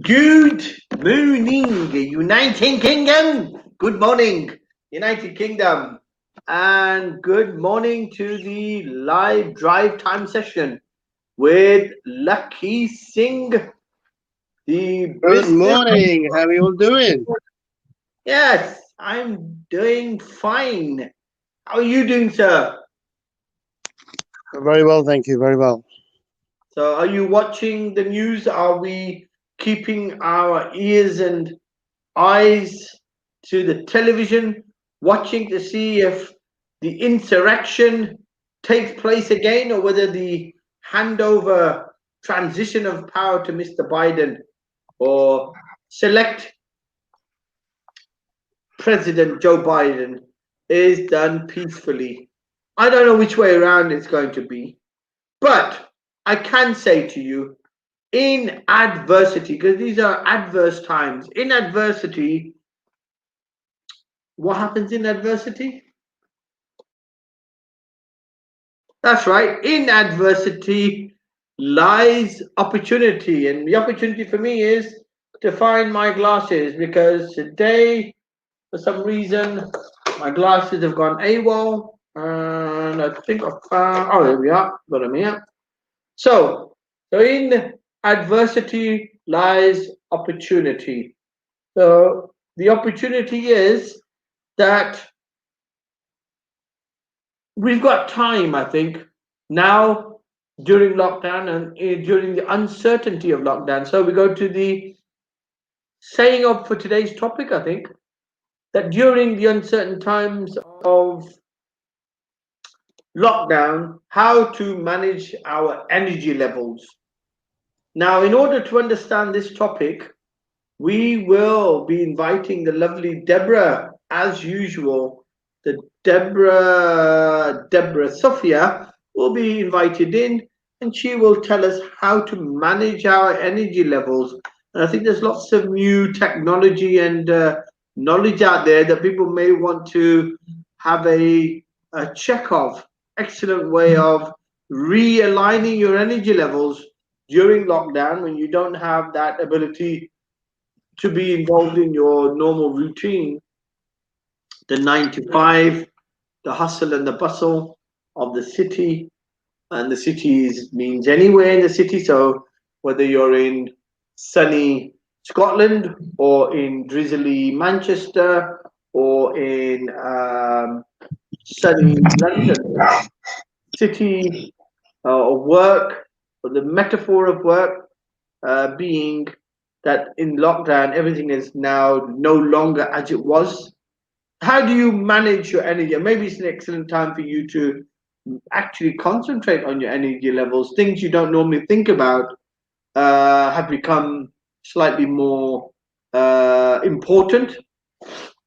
Good morning, United Kingdom. Good morning, United Kingdom. And good morning to the live drive time session with Lakhi Singh. Good morning. How are you all doing? Yes, I'm doing fine. How are you doing, sir? Very well, thank you. Very well. So are you watching the news? Are we keeping our ears and eyes to the television, watching to see if the insurrection takes place again, or whether the handover transition of power to Mr. Biden or select President Joe Biden is done peacefully? I don't know which way around it's going to be, but I can say to you, in adversity, because these are adverse times, in adversity, what happens in adversity? That's right. In adversity lies opportunity. And the opportunity for me is to find my glasses, because today, for some reason, my glasses have gone AWOL. And I think I found, oh, here we are. Got them here. So in adversity lies opportunity. So the opportunity is that we've got time, I think, now during lockdown and during the uncertainty of lockdown. So we go to the saying of for today's topic, I think, that during the uncertain times of lockdown, how to manage our energy levels. Now, in order to understand this topic, we will be inviting the lovely Deborah, as usual. The Deborah Sophia will be invited in, and she will tell us how to manage our energy levels. And I think there's lots of new technology and knowledge out there that people may want to have a check of. Excellent way of realigning your energy levels during lockdown when you don't have that ability to be involved in your normal routine, the 9 to 5, the hustle and the bustle of the city. And the city means anywhere in the city. So whether you're in sunny Scotland or in drizzly Manchester or in sunny London, city of work, or the metaphor of work being that in lockdown everything is now no longer as it was. How do you manage your energy? Maybe it's an excellent time for you to actually concentrate on your energy levels. Things you don't normally think about have become slightly more important.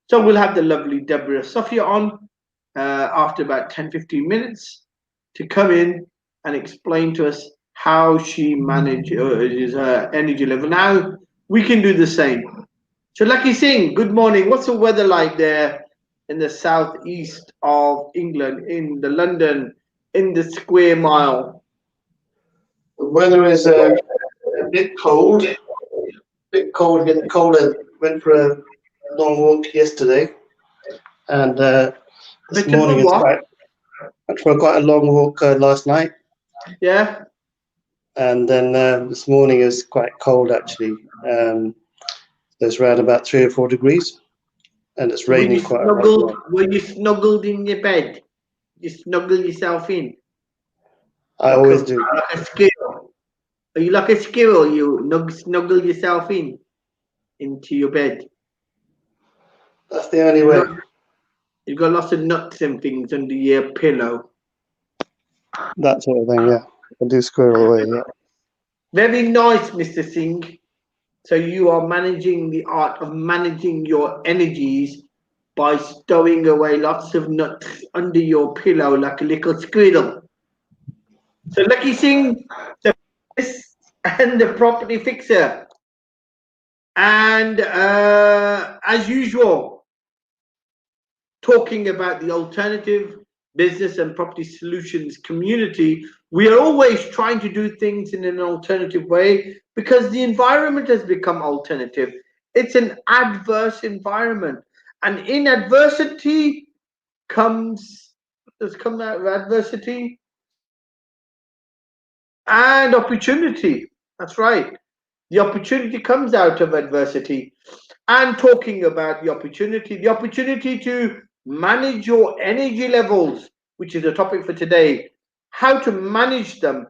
So we'll have the lovely Deborah Sophia on after about 10-15 minutes to come in and explain to us how she manages her energy level. Now we can do the same. So Lakhi Singh, good morning. What's the weather like there in the southeast of England, in the London, in the square mile? The weather is a bit cold. Getting colder. Went for a long walk yesterday, and this morning it's went for quite a long walk last night. Yeah. And then this morning is quite cold actually. There's around about 3 or 4 degrees, and it's raining quite a lot. Were you snuggled in your bed? You snuggle yourself in? I always do. Like a squirrel. Are you like a squirrel? You snuggle yourself into your bed? That's the only way. You've got lots of nuts and things under your pillow. That sort of thing, yeah. I do squirrel away, yeah. Very nice, Mr. Singh. So you are managing the art of managing your energies by stowing away lots of nuts under your pillow like a little squirrel. So Lakhi Singh, the and the property fixer. And as usual, talking about the alternative business and property solutions community, we are always trying to do things in an alternative way, because the environment has become alternative. It's an adverse environment, and in adversity does come out of adversity and opportunity. That's right. The opportunity comes out of adversity. And talking about the opportunity to manage your energy levels, which is a topic for today, how to manage them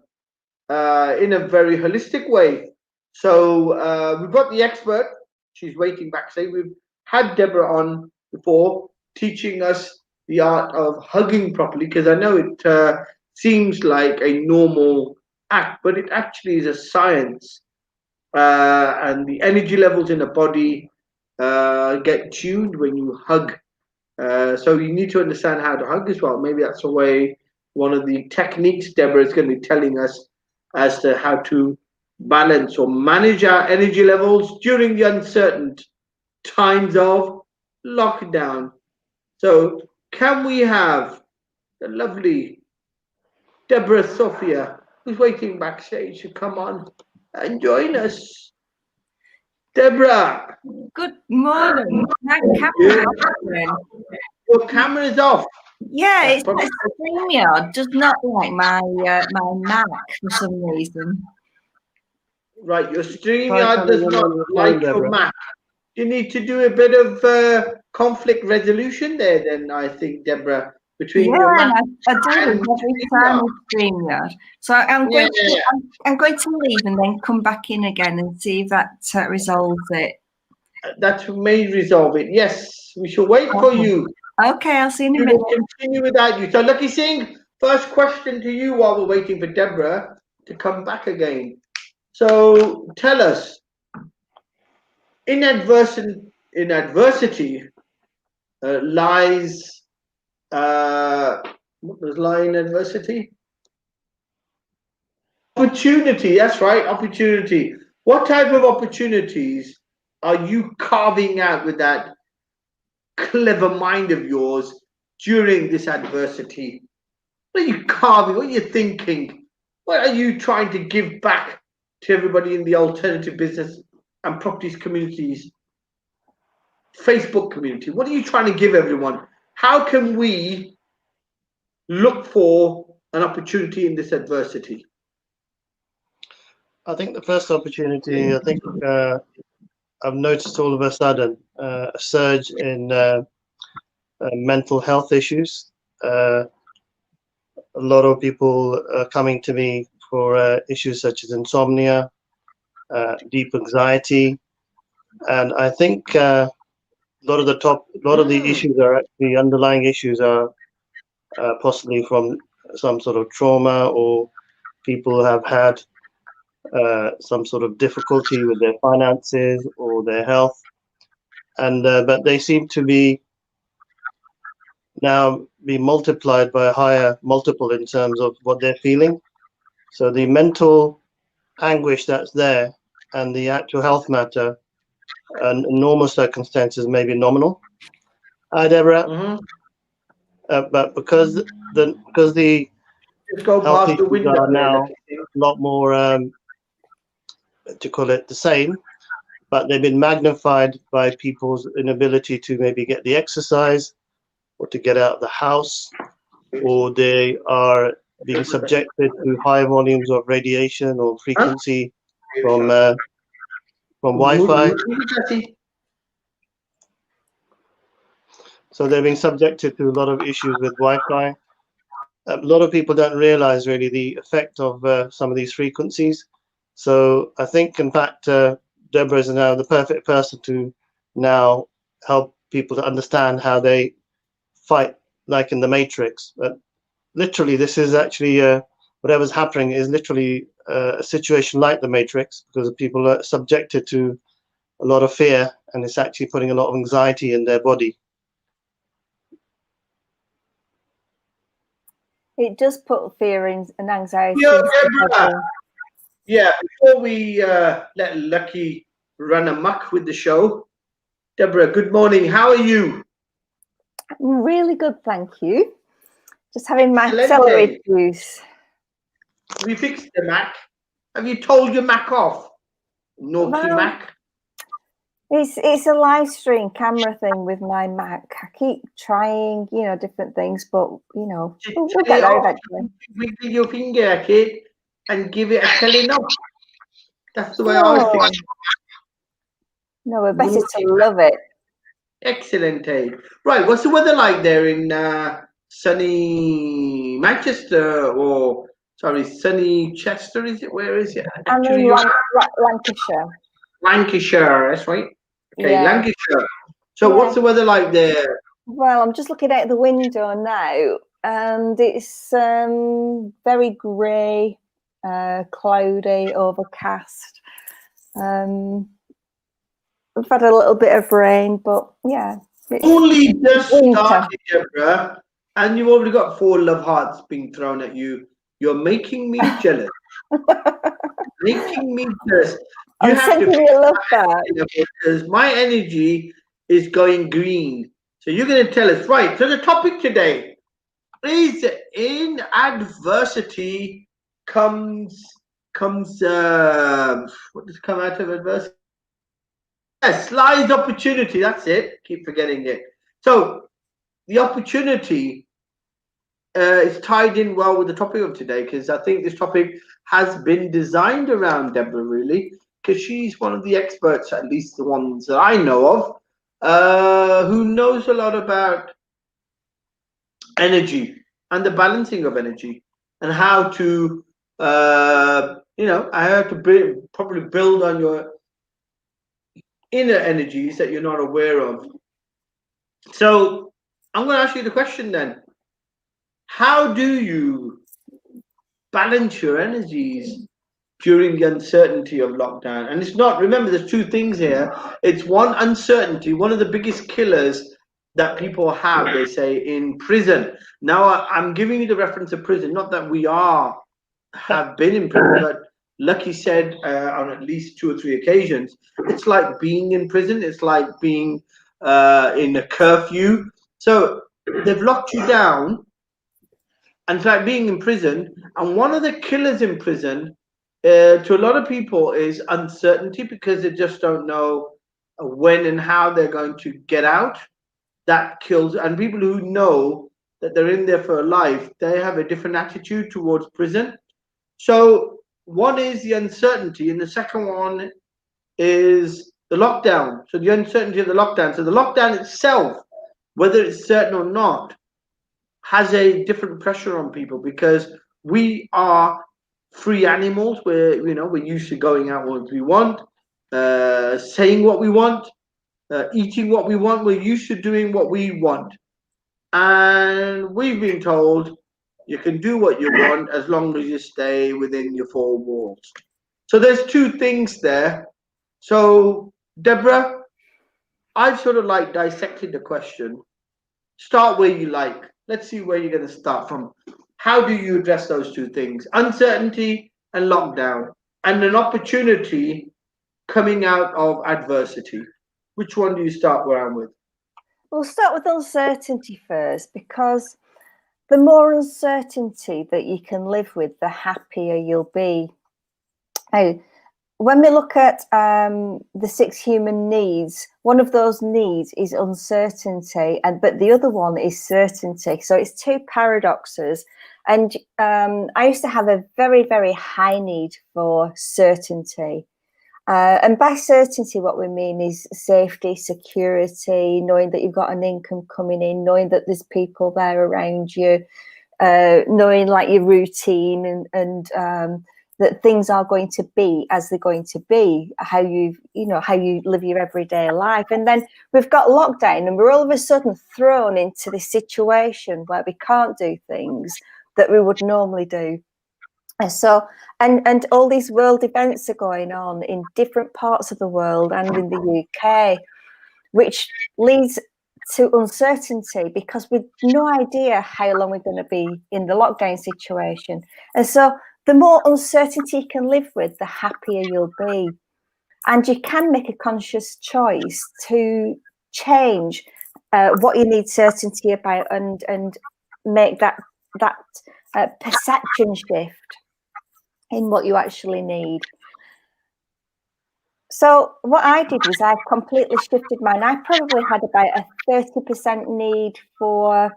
in a very holistic way. So we've got the expert. She's waiting backstage. We've had Deborah on before, teaching us the art of hugging properly, because I know it seems like a normal act, but it actually is a science. And the energy levels in the body get tuned when you hug. So you need to understand how to hug as well. Maybe that's a way, one of the techniques Deborah is going to be telling us as to how to balance or manage our energy levels during the uncertain times of lockdown. So can we have the lovely Deborah Sophia, who's waiting backstage, to come on and join us? Deborah. Good morning. My camera's off. Your camera is off. Yeah, it's StreamYard does not like my my Mac for some reason. Right, your StreamYard does not like your Mac. You need to do a bit of conflict resolution there, then, I think, Deborah, between your Mac I do it every time with StreamYard. So I'm going to leave and then come back in again and see if that resolves it. That may resolve it. Yes, we shall wait for you. Okay, I'll see you in a minute. Continue without you. So, Lakhi Singh, first question to you while we're waiting for Deborah to come back again. So, tell us, in adversity lies, what does lie in adversity? Opportunity. That's right, opportunity. What type of opportunities are you carving out with that clever mind of yours during this adversity? What are you carving? What are you thinking? What are you trying to give back to everybody in the alternative business and properties communities, Facebook community? What are you trying to give everyone? How can we look for an opportunity in this adversity? I think the first opportunity, I've noticed all of a sudden a surge in mental health issues. A lot of people are coming to me for issues such as insomnia, deep anxiety, and I think a lot of the issues are actually underlying issues are possibly from some sort of trauma, or people have had some sort of difficulty with their finances or their health, and but they seem to be now be multiplied by a higher multiple in terms of what they're feeling. So the mental anguish that's there and the actual health matter and normal circumstances may be nominal. Hi, Deborah. But because the just go health past the issues window are now a lot more to call it the same, but they've been magnified by people's inability to maybe get the exercise or to get out of the house, or they are being subjected to high volumes of radiation or frequency from Wi-Fi. So they're being subjected to a lot of issues with Wi-Fi. A lot of people don't realize really the effect of some of these frequencies. So I think, in fact, Deborah is now the perfect person to now help people to understand how they fight, like in the Matrix. But literally, this is actually whatever's happening is literally a situation like the Matrix, because people are subjected to a lot of fear, and it's actually putting a lot of anxiety in their body. It does put fear and anxiety. Yeah, before we let Lakhi run amok with the show, Deborah, good morning. How are you? I'm really good, thank you. Just having my celery juice. Have you fixed the Mac? Have you told your Mac off? Naughty Mac? It's a live stream camera thing with my Mac. I keep trying, different things, but we'll get there eventually. Wiggle your finger at it and give it a telling off. That's the way I think. No, we're better to love it. Excellent, Right, what's the weather like there in sunny Manchester sunny Chester, is it? Where is it? I'm in Lancashire. Lancashire, that's right. Okay, yeah. Lancashire. So what's the weather like there? Well, I'm just looking out the window now, and it's very grey, cloudy, overcast. We've had a little bit of rain, but yeah. Only just started, Deborah, and you've already got 4 love hearts being thrown at you. You're making me jealous. Making me jealous. You have to love that. Because my energy is going green. So you're going to tell us, right? So the topic today is in adversity comes. What does come out of adversity? Yes, lies opportunity. That's it. Keep forgetting it. So the opportunity is tied in well with the topic of today, because I think this topic has been designed around Deborah, really, because she's one of the experts, at least the ones that I know of, who knows a lot about energy and the balancing of energy and how to, probably build on your inner energies that you're not aware of. So I'm going to ask you the question then. How do you balance your energies during the uncertainty of lockdown? And it's not, remember, there's 2 things here. It's one, uncertainty, one of the biggest killers that people have, they say, in prison. Now, I'm giving you the reference of prison, not that we have been in prison, but Lakhi said on at least 2 or 3 occasions, it's like being in prison. It's like being in a curfew. So they've locked you down, and it's like being in prison. And one of the killers in prison to a lot of people is uncertainty, because they just don't know when and how they're going to get out. That kills. And people who know that they're in there for a life, they have a different attitude towards prison. So one is the uncertainty, and the second one is the lockdown. So the uncertainty of the lockdown. So the lockdown itself, whether it's certain or not, has a different pressure on people, because we are free animals. We're used to going out when we want, saying what we want, eating what we want. We're used to doing what we want, and we've been told you can do what you want as long as you stay within your 4 walls. So there's 2 things there. So Deborah, I've sort of like dissected the question. Start where you like. Let's see where you're going to start from. How do you address those 2 things? Uncertainty and lockdown, and an opportunity coming out of adversity. Which one do you start around with? We'll start with uncertainty first, because the more uncertainty that you can live with, the happier you'll be. When we look at the 6 human needs, one of those needs is uncertainty, but the other one is certainty. So it's 2 paradoxes. And I used to have a very, very high need for certainty. And by certainty, what we mean is safety, security, knowing that you've got an income coming in, knowing that there's people there around you, knowing like your routine and that things are going to be as they're going to be, how you live your everyday life. And then we've got lockdown, and we're all of a sudden thrown into this situation where we can't do things that we would normally do. So, and all these world events are going on in different parts of the world and in the UK, which leads to uncertainty, because we've no idea how long we're going to be in the lockdown situation. And so the more uncertainty you can live with, the happier you'll be. And you can make a conscious choice to change what you need certainty about, and make that perception shift in what you actually need. So what I did was I completely shifted mine. I probably had about a 30% need for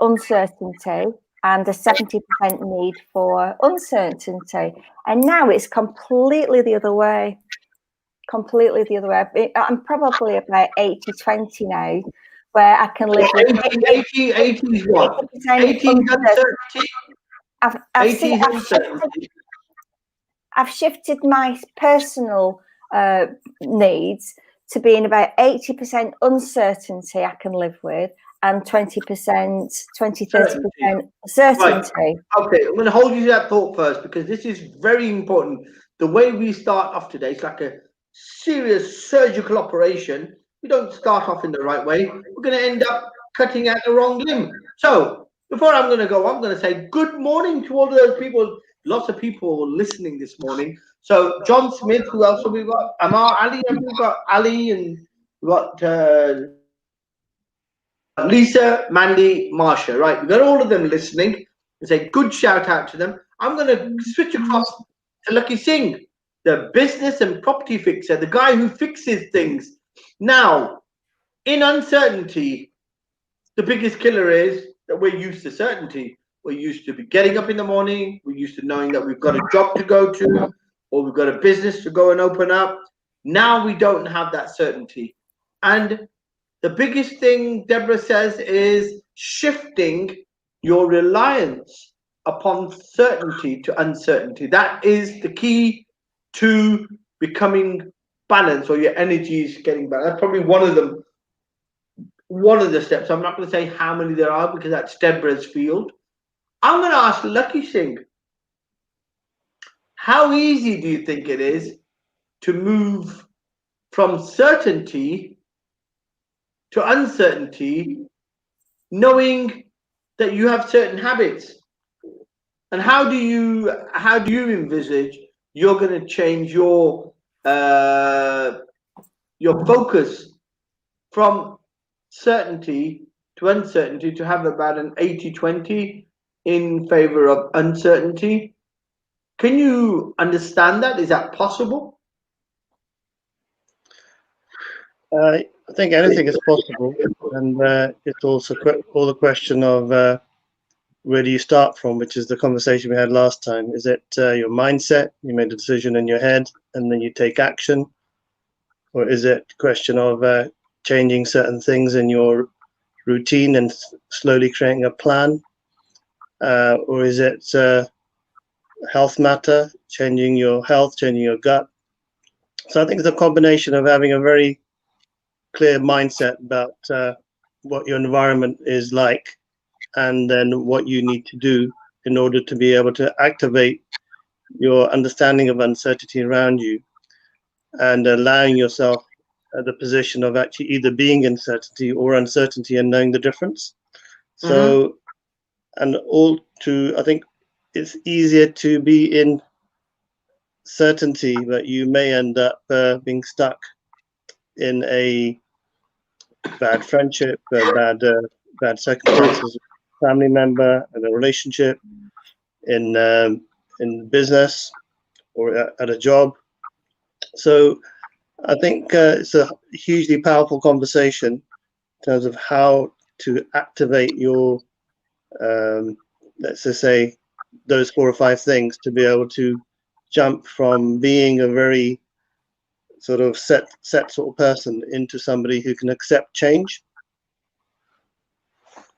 uncertainty and a 70% need for uncertainty. And now it's completely the other way. Completely the other way. I'm probably about 80-20 now, where I can live with 80 is what? 80 is uncertainty. I've shifted my personal needs to being about 80% uncertainty I can live with, and 20%, 30% certainty. Right. Okay, I'm going to hold you to that thought first, because this is very important. The way we start off today is like a serious surgical operation. We don't start off in the right way. We're going to end up cutting out the wrong limb. So before I'm going to go, I'm going to say good morning to all of those people. Lots of people listening this morning. So John Smith, who else have we got? Amar Ali, and we've got Ali, and we've got Lisa, Mandy, Marsha. Right, we've got all of them listening. It's a good shout out to them. I'm going to switch across to Lakhi Singh, the business and property fixer, the guy who fixes things. Now, in uncertainty, the biggest killer is that we're used to certainty. We're used to be getting up in the morning. We're used to knowing that we've got a job to go to, or we've got a business to go and open up. Now we don't have that certainty. And the biggest thing Deborah says is shifting your reliance upon certainty to uncertainty. That is the key to becoming balanced, or your energy is getting balanced. That's probably one of them. One of the steps. I'm not going to say how many there are, because that's Deborah's field. I'm going to ask Lakhi Singh, how easy do you think it is to move from certainty to uncertainty, knowing that you have certain habits? And how do you envisage you're going to change your focus from certainty to uncertainty, to have about an 80-20 in favor of uncertainty? Can you understand that? Is that possible? I think anything is possible, and it's also all the question of where do you start from, which is the conversation we had last time. Is it your mindset? You made a decision in your head and then you take action, or is it a question of changing certain things in your routine and slowly creating a plan, or is it health matter, changing your health, changing your gut? So I think it's a combination of having a very clear mindset about what your environment is like, and then what you need to do in order to be able to activate your understanding of uncertainty around you, and allowing yourself at the position of actually either being in certainty or uncertainty and knowing the difference. So, and I think it's easier to be in certainty, but you may end up being stuck in a bad friendship, bad circumstances, family member, in a relationship, in business, or at a job. So I think it's a hugely powerful conversation in terms of how to activate your, let's just say, those 4 or 5 things to be able to jump from being a very sort of set sort of person into somebody who can accept change.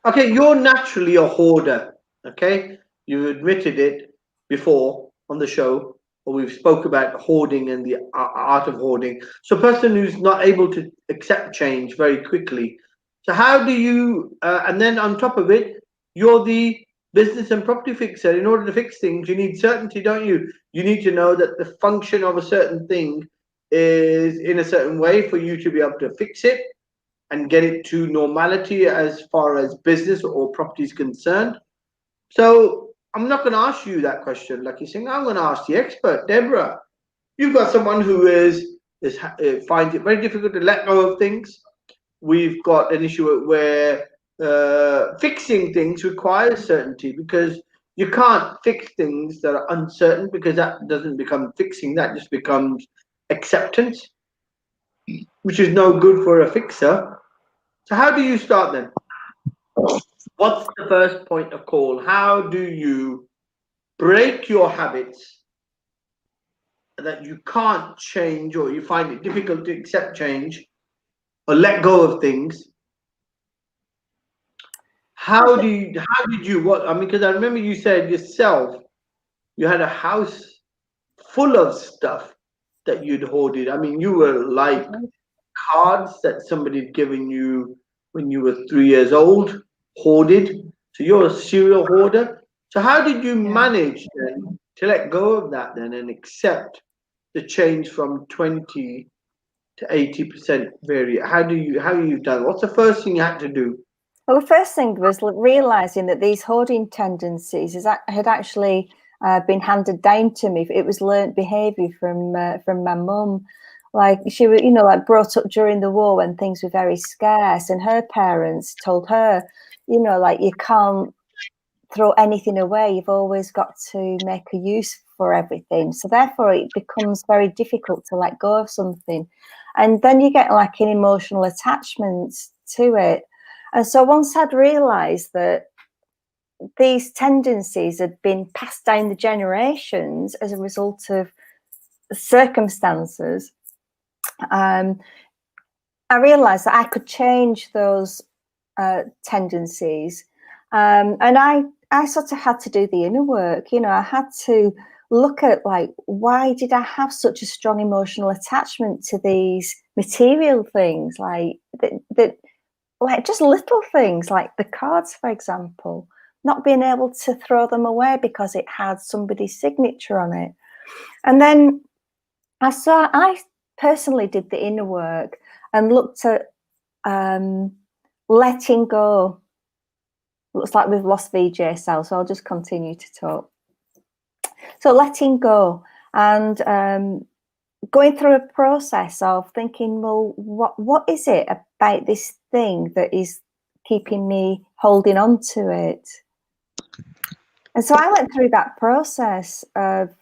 Okay, you're naturally a hoarder. Okay, you admitted it before on the show, or we've spoke about hoarding and the art of hoarding. So a person who's not able to accept change very quickly. So how do you, and then on top of it, you're the business and property fixer. In order to fix things, you need certainty, don't you? You need to know that the function of a certain thing is in a certain way for you to be able to fix it and get it to normality as far as business or property is concerned. So I'm not going to ask you that question, Lakhi Singh. I'm going to ask the expert, Deborah. You've got someone who finds it very difficult to let go of things. We've got an issue where fixing things requires certainty, because You can't fix things that are uncertain, because that doesn't become fixing, that just becomes acceptance, which is no good for a fixer. So how do you start then? What's the first point of call? How do you break your habits that you can't change, or you find it difficult to accept change or let go of things? How did you, what, I mean, because I remember you said yourself, you had a house full of stuff that you'd hoarded. I mean, you were like cards that somebody had given you when you were 3 years old, hoarded. So you're a serial hoarder. So how did you manage then to let go of that then and accept the change from 20 to 80% variant? How you done? What's the first thing you had to do? Well, the first thing was realizing that these hoarding tendencies had actually been handed down to me. It was learnt behaviour from my mum. Like, she was, like, brought up during the war when things were very scarce, and her parents told her, like, you can't throw anything away. You've always got to make a use for everything. So therefore, it becomes very difficult to let go of something, and then you get like an emotional attachment to it. And so once I'd realised that these tendencies had been passed down the generations as a result of circumstances, I realised that I could change those tendencies. And I sort of had to do the inner work. I had to look at, like, why did I have such a strong emotional attachment to these material things, like that like just little things like the cards, for example, not being able to throw them away because it had somebody's signature on it. And then I personally did the inner work and looked at letting go. Looks like we've lost VJ Sal, so I'll just continue to talk. So letting go and going through a process of thinking, well, what is it about this thing that is keeping me holding on to it? And so I went through that process of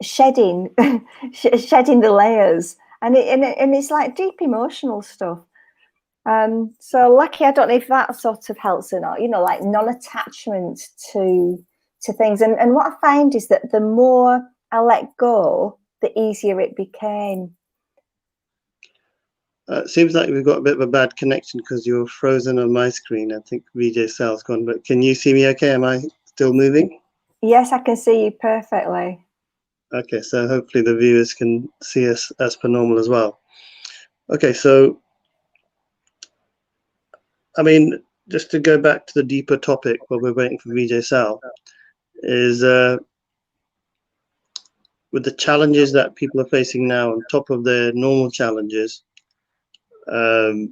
shedding the layers, and it's like deep emotional stuff. So Lakhi, I don't know if that sort of helps or not, like non-attachment to things. And what I find is that the more I let go, the easier it became. It seems like we've got a bit of a bad connection because you're frozen on my screen. I think VJ Sal's gone, but can you see me okay? Am I still moving? Yes, I can see you perfectly. Okay, so hopefully the viewers can see us as per normal as well. Okay, so I mean, just to go back to the deeper topic while we're waiting for VJ Sal, is with the challenges that people are facing now on top of their normal challenges, the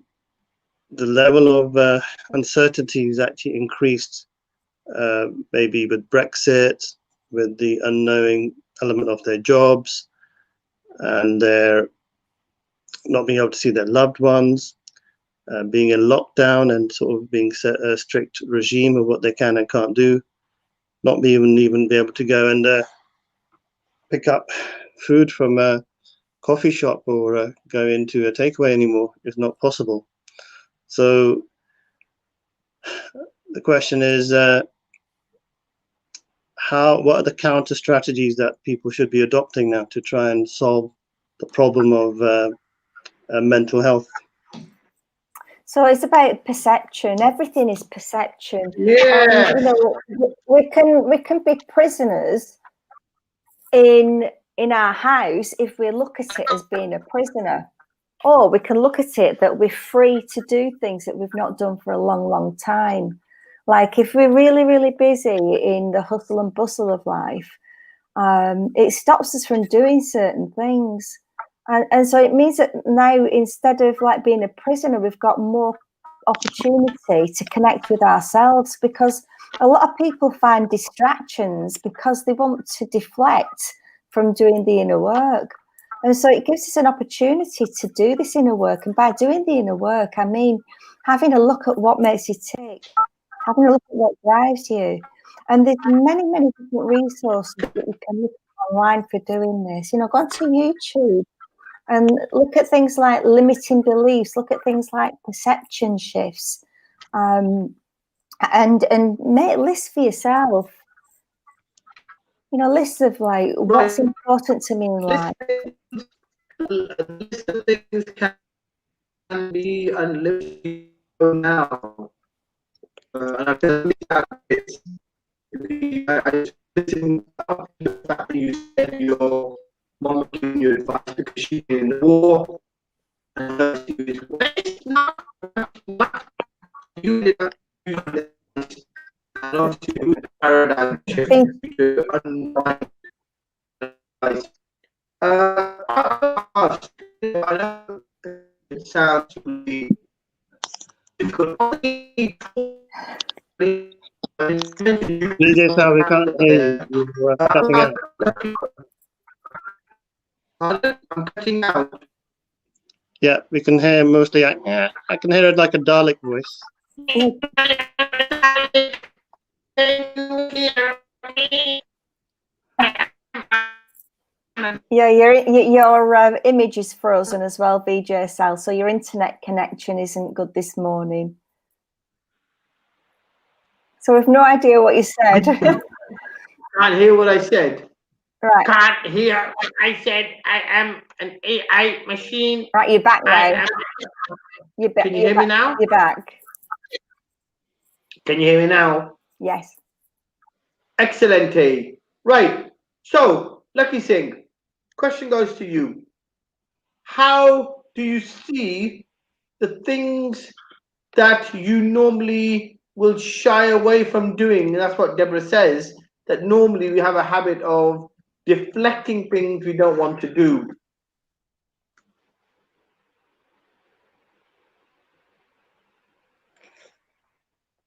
level of uncertainty is actually increased, maybe with Brexit, with the unknowing element of their jobs, and their not being able to see their loved ones, being in lockdown and sort of being set a strict regime of what they can and can't do, not even be able to go and pick up food from a coffee shop or go into a takeaway anymore. It's not possible. So the question is, what are the counter strategies that people should be adopting now to try and solve the problem of mental health? So it's about perception. Everything is perception. Yeah. We can be prisoners in our house if we look at it as being a prisoner, or we can look at it that we're free to do things that we've not done for a long time. Like, if we're really busy in the hustle and bustle of life, it stops us from doing certain things. And so it means that now, instead of like being a prisoner, we've got more opportunity to connect with ourselves, because a lot of people find distractions because they want to deflect from doing the inner work. And so it gives us an opportunity to do this inner work. And by doing the inner work, I mean having a look at what makes you tick, having a look at what drives you. And there's many, many different resources that you can look at online for doing this. You know, go onto YouTube and look at things like limiting beliefs, look at things like perception shifts, and make lists for yourself. You know, lists of like what's important to me in life. List of things can be unlimited now. And I can I listen up to the fact that you said your mom giving you advice because she's in the war. And it's not you did not use it. Not to do the paradigm shift to unwind. It sounds really difficult. DJ Sal, we can't hear you. You're cutting out. I'm cutting out. Yeah, we can hear mostly. I can hear it like a Dalek voice. Yeah, your image is frozen as well, VJ Sal. So your internet connection isn't good this morning. So we've no idea what you said. Can't hear what I said. Right. Can't hear what I said. I am an AI machine. Right, you're back now. Can you hear me now? You're back. Can you hear me now? Yes. Excellent. Right. So, Lakhi Singh, question goes to you. How do you see the things that you normally will shy away from doing? And that's what Deborah says, that normally we have a habit of deflecting things we don't want to do.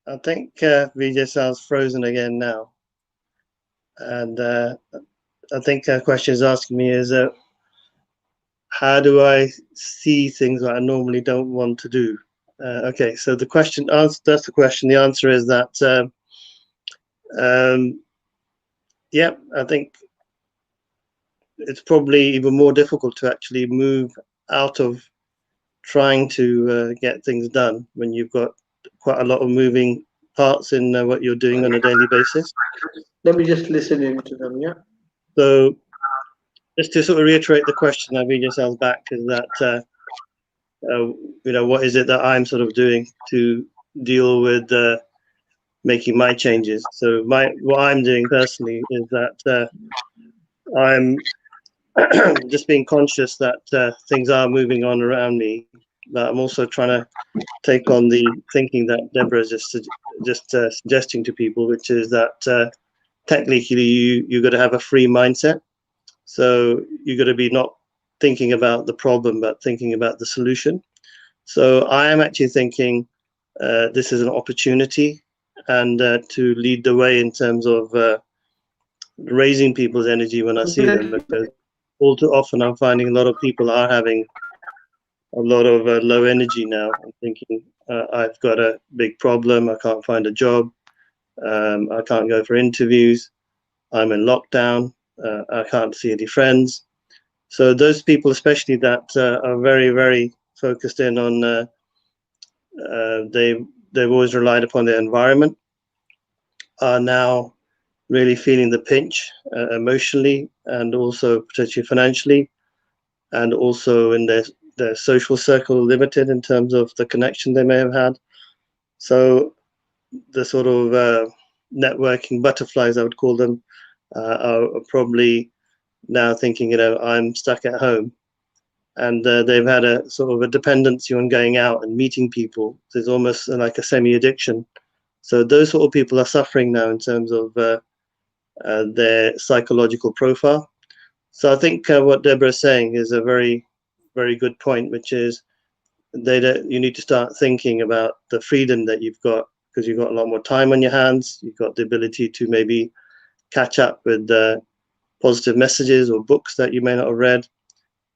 I think VJ Sal's frozen again now. And I think her question is asking me is, how do I see things that I normally don't want to do? Okay, so the question, that's the question. The answer is that, yeah, I think it's probably even more difficult to actually move out of trying to get things done when you've got quite a lot of moving parts in what you're doing on a daily basis. Let me just listen into them, yeah? So just to sort of reiterate the question that VJ Sal's back is that, you know, what is it that I'm sort of doing to deal with making my changes? So what I'm doing personally is that I'm just being conscious that things are moving on around me, but I'm also trying to take on the thinking that Deborah is just suggesting to people, which is that technically you got to have a free mindset. So you got to be not thinking about the problem, but thinking about the solution. So I am actually thinking this is an opportunity, and to lead the way in terms of raising people's energy when I see them, because all too often I'm finding a lot of people are having a lot of low energy now. I'm thinking I've got a big problem. I can't find a job. I can't go for interviews. I'm in lockdown. I can't see any friends. So those people, especially that are very, very focused in on, they've always relied upon their environment, are now really feeling the pinch emotionally and also potentially financially, and also in their social circle limited in terms of the connection they may have had. So the sort of networking butterflies, I would call them, are probably now thinking, you know, I'm stuck at home. And they've had a sort of a dependency on going out and meeting people. There's almost like a semi-addiction. So those sort of people are suffering now in terms of their psychological profile. So I think what Deborah is saying is a very, very good point, which is you need to start thinking about the freedom that you've got, because you've got a lot more time on your hands. You've got the ability to maybe catch up with positive messages or books that you may not have read.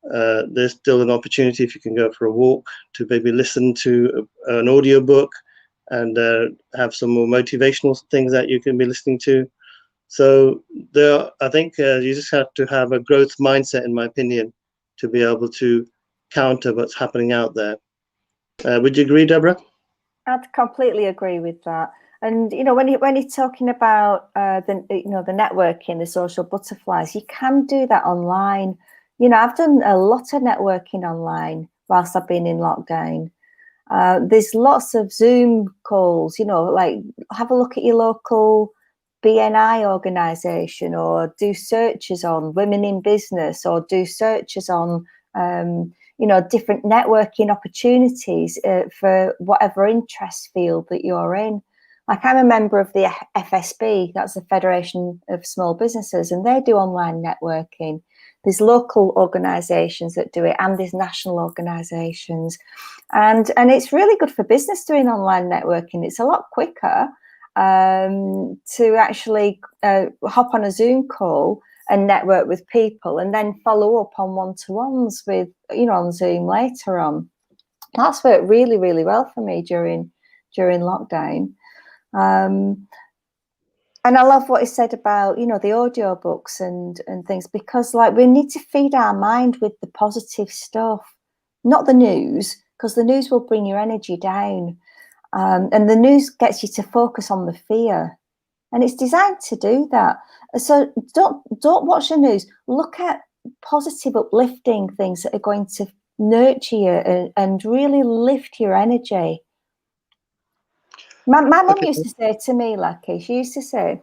There's still an opportunity, if you can go for a walk, to maybe listen to an audiobook, and have some more motivational things that you can be listening to. So I think you just have to have a growth mindset, in my opinion, to be able to counter what's happening out there. Would you agree, Deborah? I'd completely agree with that. And when you're talking about the networking, the social butterflies, you can do that online. I've done a lot of networking online whilst I've been in lockdown. There's lots of Zoom calls. Like have a look at your local BNI organisation, or do searches on women in business, or do searches on different networking opportunities for whatever interest field that you're in. Like I'm a member of the FSB, that's the Federation of Small Businesses, and they do online networking. There's local organisations that do it, and there's national organisations, and it's really good for business doing online networking. It's a lot quicker to actually hop on a Zoom call and network with people, and then follow up on one-to-ones with on Zoom later on. That's worked really, really well for me during lockdown. And I love what he said about the audio books and things, because like we need to feed our mind with the positive stuff, not the news, because the news will bring your energy down, and the news gets you to focus on the fear, and it's designed to do that. So don't watch the news. Look at positive, uplifting things that are going to nurture you and really lift your energy. My mum used to say to me, Lakhi, she used to say,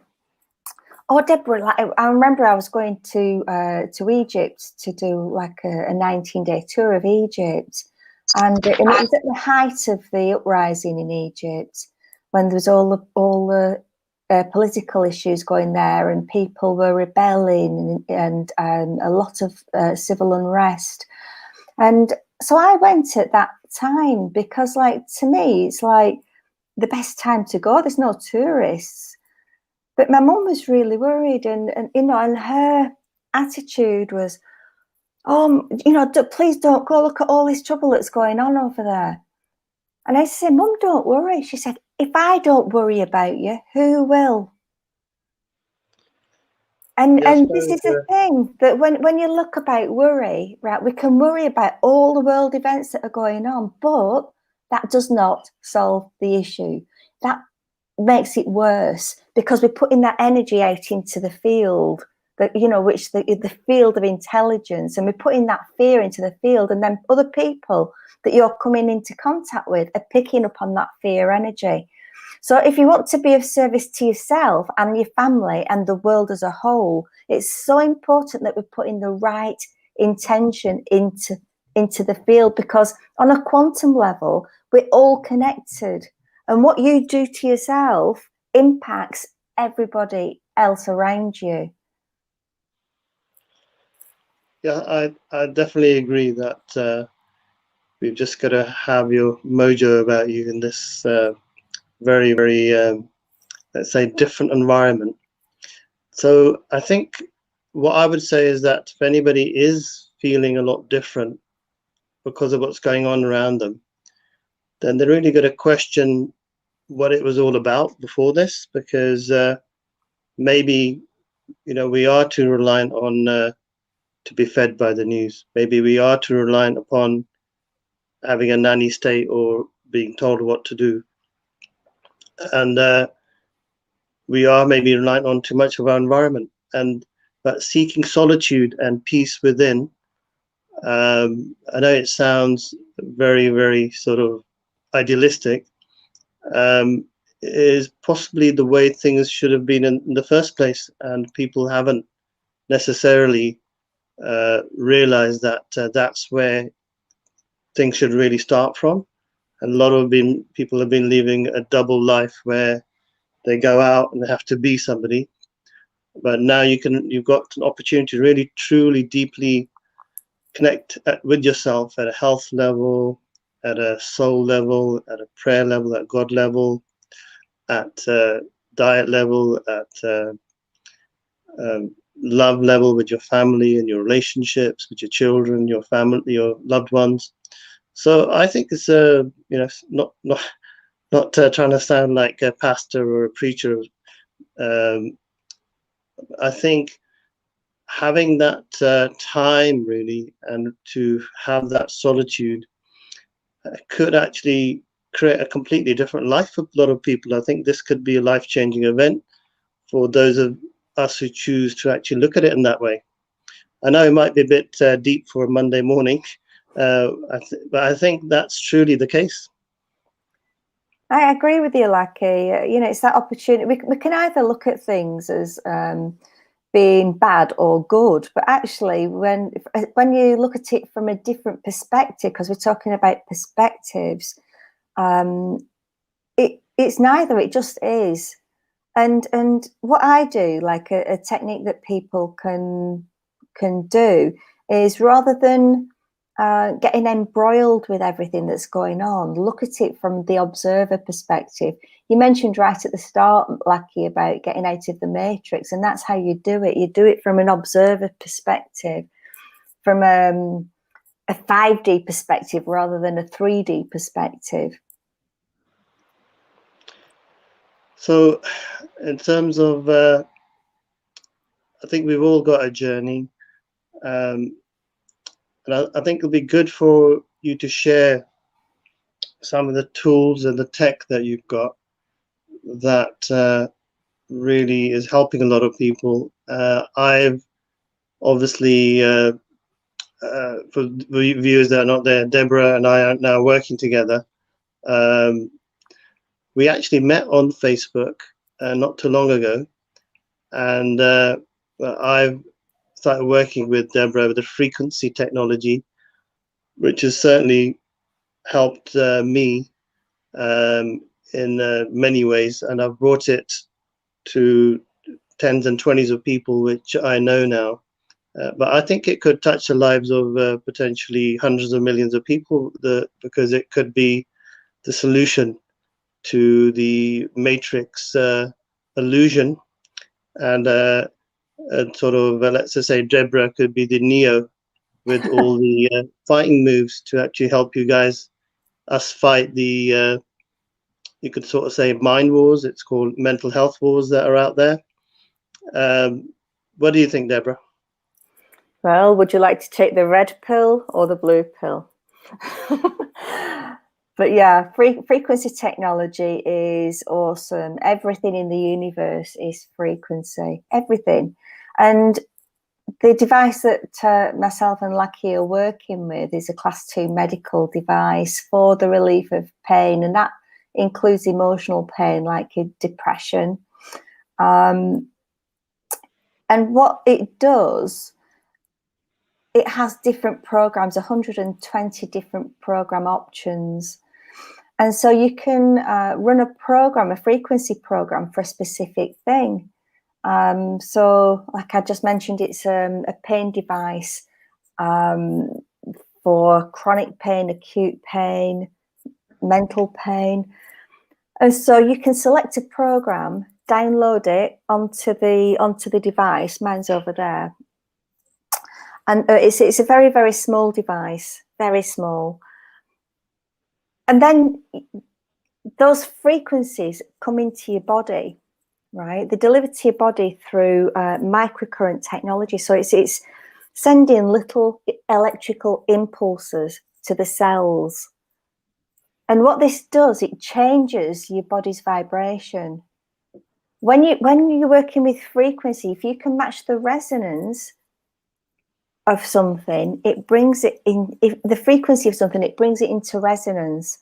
"Oh, Deborah, like, I remember I was going to Egypt to do like a 19-day tour of Egypt, and it was at the height of the uprising in Egypt, when there was all the political issues going there, and people were rebelling, and a lot of civil unrest. And so I went at that time, because like to me it's like the best time to go. There's no tourists." But my mum was really worried, and her attitude was, "Oh, please don't go. Look at all this trouble that's going on over there." And I said, "Mum, don't worry." She said, "If I don't worry about you, who will?" And this is the thing, that when you look about worry, right, we can worry about all the world events that are going on, but that does not solve the issue. That makes it worse, because we're putting that energy out into the field, that which the field of intelligence, and we're putting that fear into the field, and then other people that you're coming into contact with are picking up on that fear energy. So if you want to be of service to yourself and your family and the world as a whole, it's so important that we're putting the right intention into the field, because on a quantum level, we're all connected. And what you do to yourself impacts everybody else around you. Yeah, I definitely agree that we've just got to have your mojo about you in this very, very, let's say, different environment. So I think what I would say is that if anybody is feeling a lot different because of what's going on around them, then they're really going to question what it was all about before this, because maybe we are too reliant on to be fed by the news. Maybe we are too reliant upon having a nanny state or being told what to do, and we are maybe reliant on too much of our environment. But seeking solitude and peace within, I know it sounds very, very sort of idealistic, is possibly the way things should have been in the first place, and people haven't necessarily realized that that's where things should really start from. And a lot of people have been living a double life, where they go out and they have to be somebody, but now you've got an opportunity to really, truly, deeply connect with yourself at a health level, at a soul level, at a prayer level, at God level, at diet level, at love level with your family and your relationships with your children, your family, your loved ones. So I think it's not not trying to sound like a pastor or a preacher. I think having that time really, and to have that solitude could actually create a completely different life for a lot of people. I think this could be a life-changing event for those of us who choose to actually look at it in that way. I know it might be a bit deep for a Monday morning, but I think that's truly the case. I agree with you, Lakhi. You know, it's that opportunity. We can either look at things as being bad or good, but actually, when you look at it from a different perspective, because we're talking about perspectives, it's neither. It just is. And what I do, like a technique that people can do, is rather than getting embroiled with everything that's going on, look at it from the observer perspective. You mentioned right at the start, Lakhi, about getting out of the matrix, and that's how you do it. You do it from an observer perspective, from a 5D perspective rather than a 3D perspective. So in terms of, I think we've all got a journey. And I think it'll be good for you to share some of the tools and the tech that you've got that really is helping a lot of people. I've obviously, for viewers that are not there, Deborah and I are now working together. We actually met on Facebook not too long ago, and I've started working with Deborah with the frequency technology, which has certainly helped me in many ways, and I've brought it to tens and twenties of people, which I know now. But I think it could touch the lives of potentially hundreds of millions of people, because it could be the solution to the matrix illusion, and sort of, let's just say Deborah could be the Neo with all the fighting moves to actually help you guys, us fight the, you could sort of say mind wars. It's called mental health wars that are out there. What do you think, Deborah? Well, would you like to take the red pill or the blue pill? But yeah, frequency technology is awesome. Everything in the universe is frequency, everything. And the device that myself and Lakhi are working with is a class 2 medical device for the relief of pain, and that includes emotional pain like depression. And what it does, it has different programs, 120 different program options. And so you can run a program, a frequency program for a specific thing. So like I just mentioned, it's a pain device for chronic pain, acute pain, mental pain. And so you can select a program, download it onto the device. Mine's over there. And it's a very, very small device, very small. And then those frequencies come into your body, right? They're delivered to your body through microcurrent technology. So it's sending little electrical impulses to the cells. And what this does, it changes your body's vibration. When you're working with frequency, if you can match the resonance of something, it brings it in, if the frequency of something, it brings it into resonance.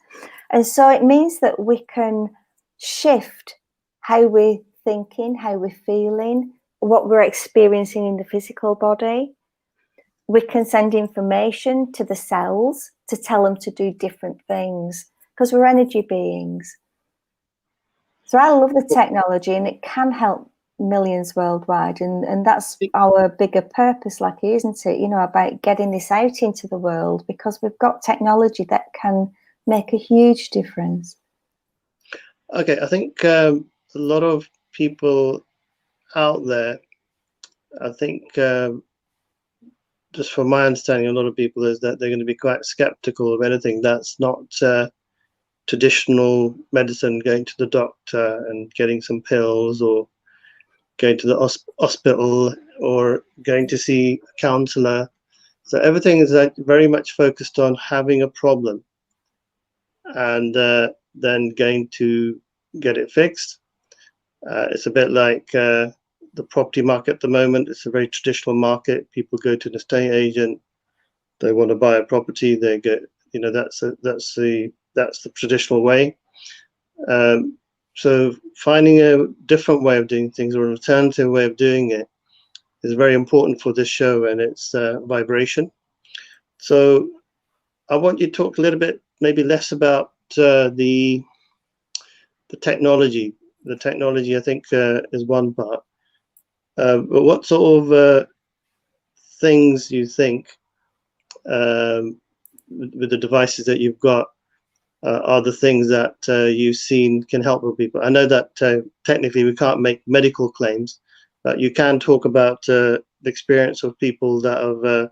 And so it means that we can shift how we're thinking, how we're feeling, what we're experiencing in the physical body. We can send information to the cells to tell them to do different things, because we're energy beings. So I love the technology, and it can help millions worldwide, and that's our bigger purpose, Lakhi, isn't it? You know, about getting this out into the world, because we've got technology that can make a huge difference. Okay, I think a lot of people out there, I think just from my understanding, a lot of people is that they're going to be quite skeptical of anything that's not traditional medicine, going to the doctor and getting some pills, or going to the hospital, or going to see a counselor. So everything is like very much focused on having a problem and then going to get it fixed. It's a bit like the property market at the moment. It's a very traditional market. People go to an estate agent, they want to buy a property, they get, you know, that's the traditional way. So finding a different way of doing things, or an alternative way of doing it, is very important for this show, and it's vibration. So I want you to talk a little bit, maybe less about the technology. The technology, I think, is one part. But what sort of things you think with the devices that you've got are the things that you've seen can help with people? I know that technically we can't make medical claims, but you can talk about the experience of people that have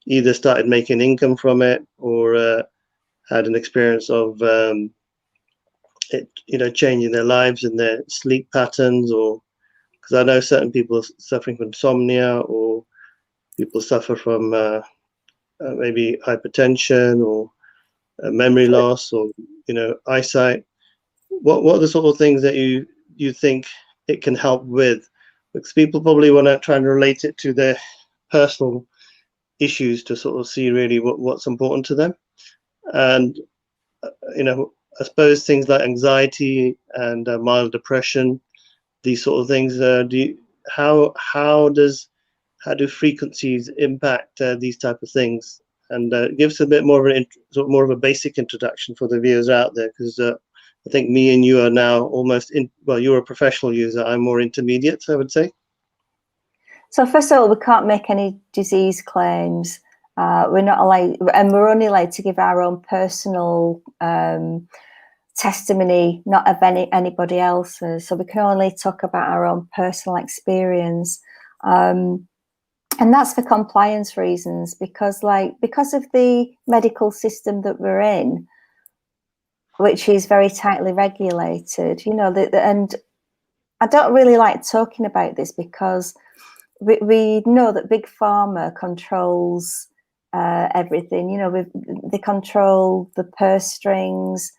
either started making income from it, or had an experience of it, you know, changing their lives and their sleep patterns, or because I know certain people are suffering from insomnia, or people suffer from maybe hypertension, or memory loss, or, you know, eyesight. What are the sort of things that you think it can help with? Because people probably want to try and relate it to their personal issues to sort of see really what's important to them. And you know, I suppose things like anxiety and mild depression, these sort of things, how do frequencies impact these type of things? And give us a bit more of a basic introduction for the viewers out there, because I think me and you are now almost well, you're a professional user, I'm more intermediate, I would say. So first of all, we can't make any disease claims. We're not allowed, and we're only allowed to give our own personal testimony, not of anybody else's. So we can only talk about our own personal experience, and that's for compliance reasons, because of the medical system that we're in, which is very tightly regulated. You know, and I don't really like talking about this because we know that big pharma controls everything. You know, they control the purse strings,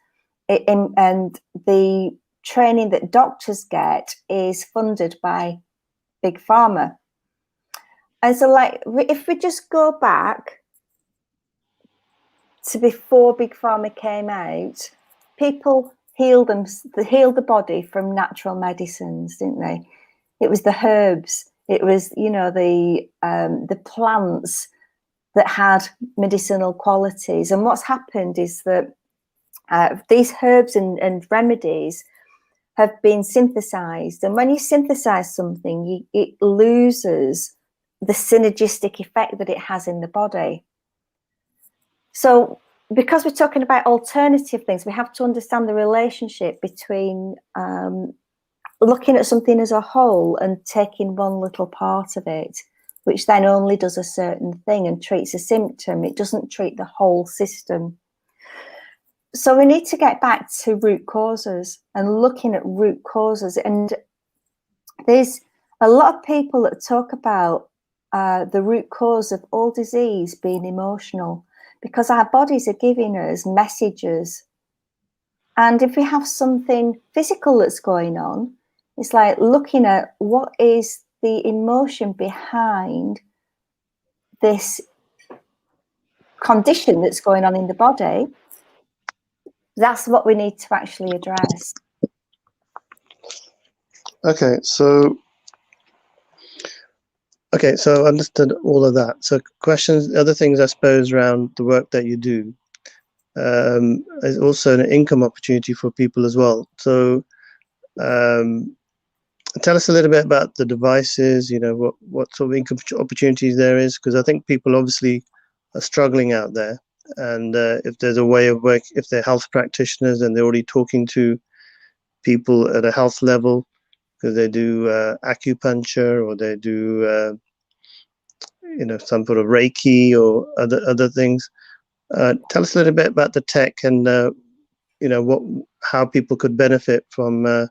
and the training that doctors get is funded by big pharma. And so, like, if we just go back to before big pharma came out, people healed the body from natural medicines, didn't they? It was the herbs. It was, you know, the plants that had medicinal qualities. And what's happened is that these herbs and remedies have been synthesized. And when you synthesize something, it loses the synergistic effect that it has in the body. So because we're talking about alternative things, we have to understand the relationship between looking at something as a whole and taking one little part of it, which then only does a certain thing and treats a symptom. It doesn't treat the whole system. So we need to get back to root causes and looking at root causes. And there's a lot of people that talk about the root cause of all disease being emotional, because our bodies are giving us messages. And if we have something physical that's going on, it's like looking at what is the emotion behind this condition that's going on in the body. That's what we need to actually address. Okay, so I understood all of that. So questions, other things I suppose around the work that you do is also an income opportunity for people as well. So tell us a little bit about the devices, you know, what sort of income opportunities there is, because I think people obviously are struggling out there. And if there's a way of work, if they're health practitioners and they're already talking to people at a health level, because they do acupuncture, or they do you know, some sort of Reiki or other things. Tell us a little bit about the tech and how people could benefit from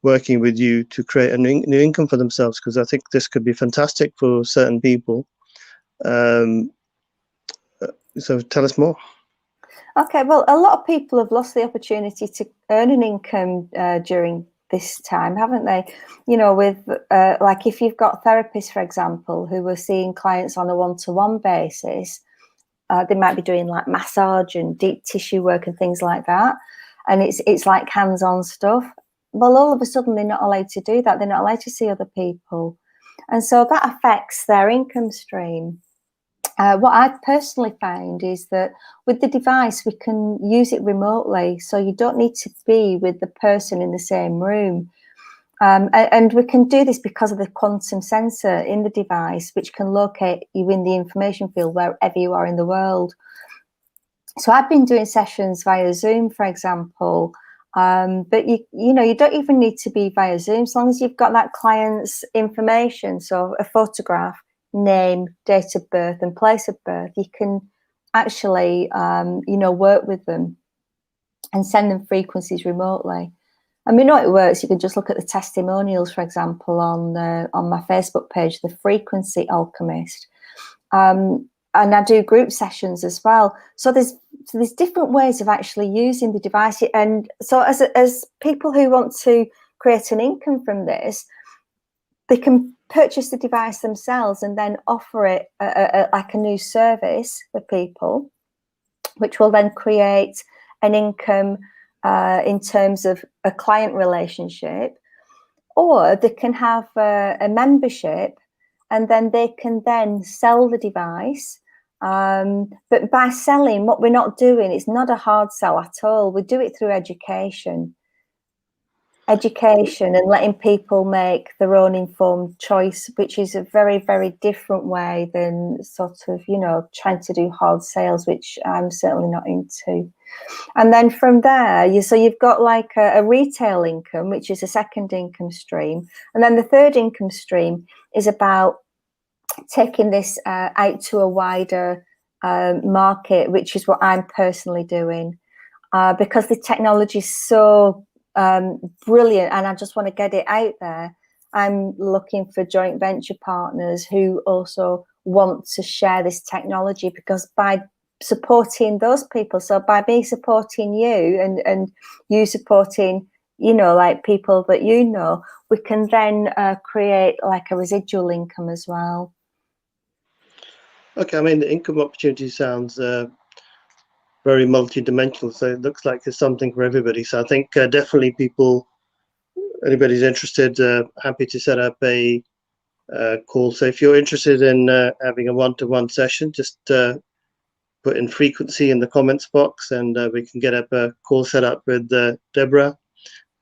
working with you to create a new income for themselves, because I think this could be fantastic for certain people. So tell us more. Okay, well, a lot of people have lost the opportunity to earn an income during this time, haven't they? With like if you've got therapists, for example, who are seeing clients on a one-to-one basis, they might be doing like massage and deep tissue work and things like that, and it's like hands-on stuff. Well, all of a sudden they're not allowed to do that. They're not allowed to see other people, and so that affects their income stream. What I've personally found is that with the device, we can use it remotely. So you don't need to be with the person in the same room. And we can do this because of the quantum sensor in the device, which can locate you in the information field wherever you are in the world. So I've been doing sessions via Zoom, for example. But you don't even need to be via Zoom, as long as you've got that client's information. So a photograph, name, date of birth and place of birth, you can actually work with them and send them frequencies remotely. And we know it works. You can just look at the testimonials, for example, on my Facebook page, The Frequency Alchemist, and I do group sessions as well. So there's different ways of actually using the device. And so as people who want to create an income from this, they can purchase the device themselves and then offer it like a new service for people, which will then create an income in terms of a client relationship. Or they can have a membership, and then they can then sell the device. But by selling, what we're not doing, it's not a hard sell at all. We do it through education and letting people make their own informed choice, which is a very, very different way than sort of, trying to do hard sales, which I'm certainly not into. And then from there, you've got like a retail income, which is a second income stream. And then the third income stream is about taking this out to a wider market, which is what I'm personally doing, because the technology is so brilliant and I just want to get it out there. I'm looking for joint venture partners who also want to share this technology, because by supporting those people, so by me supporting you and you supporting like people that we can then create like a residual income as well. Okay, I mean, the income opportunity sounds very multi-dimensional, so it looks like there's something for everybody. So I think definitely anybody's interested, happy to set up a call. So if you're interested in having a one-to-one session, just put in frequency in the comments box, and we can get up a call set up with Deborah,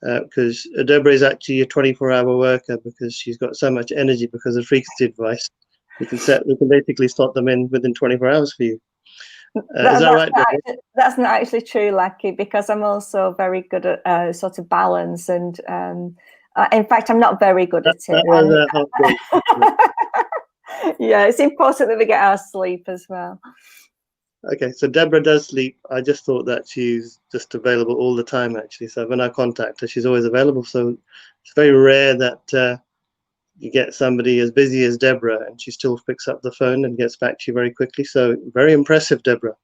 because Deborah is actually a 24-hour worker, because she's got so much energy because of frequency advice. We can basically slot them in within 24 hours for you. Is that right? That's not actually true, Lakhi, because I'm also very good at sort of balance, and in fact, I'm not very good at it. Yeah, it's important that we get our sleep as well. Okay, so Deborah does sleep. I just thought that she's just available all the time, actually. So when I contact her, she's always available. So it's very rare that you get somebody as busy as Deborah and she still picks up the phone and gets back to you very quickly. So very impressive, Deborah.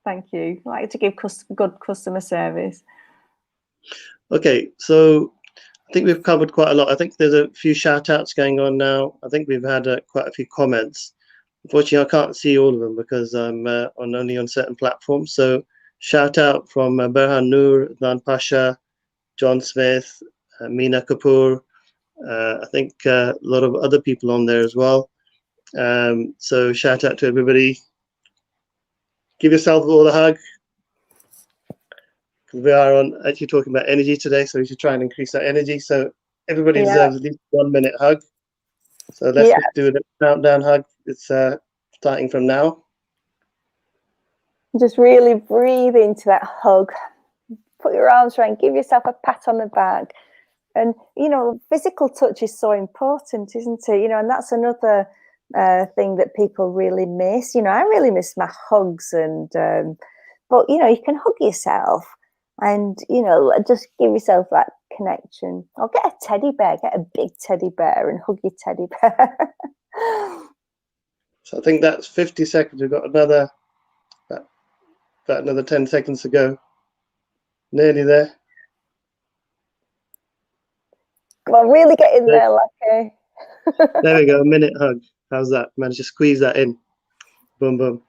Thank you. I like to give good customer service. Okay, so I think we've covered quite a lot. I think there's a few shout outs going on now. I think we've had quite a few comments. Unfortunately, I can't see all of them because I'm only on certain platforms. So shout out from Berhan Noor, Dan Pasha, John Smith, Meena Kapoor. I think a lot of other people on there as well. So shout out to everybody. Give yourself all a hug. We are actually talking about energy today, so we should try and increase that energy. So everybody deserves at least 1 minute hug. So let's do a countdown hug. It's starting from now. Just really breathe into that hug. Put your arms around, give yourself a pat on the back. And, physical touch is so important, isn't it? And that's another thing that people really miss. I really miss my hugs and But, you know, you can hug yourself and, you know, just give yourself that connection. Or get a teddy bear, get a big teddy bear and hug your teddy bear. So I think that's 50 seconds. We've got about another 10 seconds to go. Nearly there. Come on, really get in there, Lakhi. There we go, a minute hug. How's that? Managed to squeeze that in. Boom, boom.